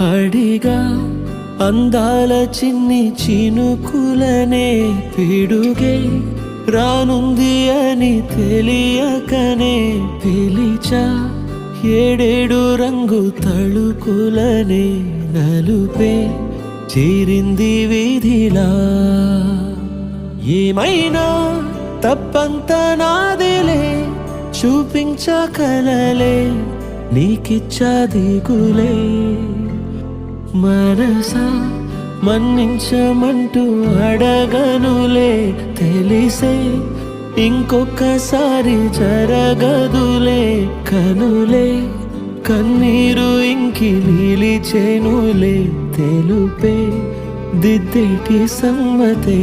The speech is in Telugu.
అడిగా అందాల చిన్ని చినుకులనే పిడుగే రానుంది అని తెలియకనే పిలిచా ఏడేడు రంగు తళుకులనే నలుపే చేరింది వీధిలా ఏమైనా తప్పంత నాదిలే చూపించకలలే నీకిచ్చా దిగులే మనసా మన్నించమంటూ అడగనులే తెలిసే ఇంకొకసారి జరగదులే కనులే కన్నీరు ఇంకి నిలిచేనులే తెలుపే దిద్దేటి సమ్మతే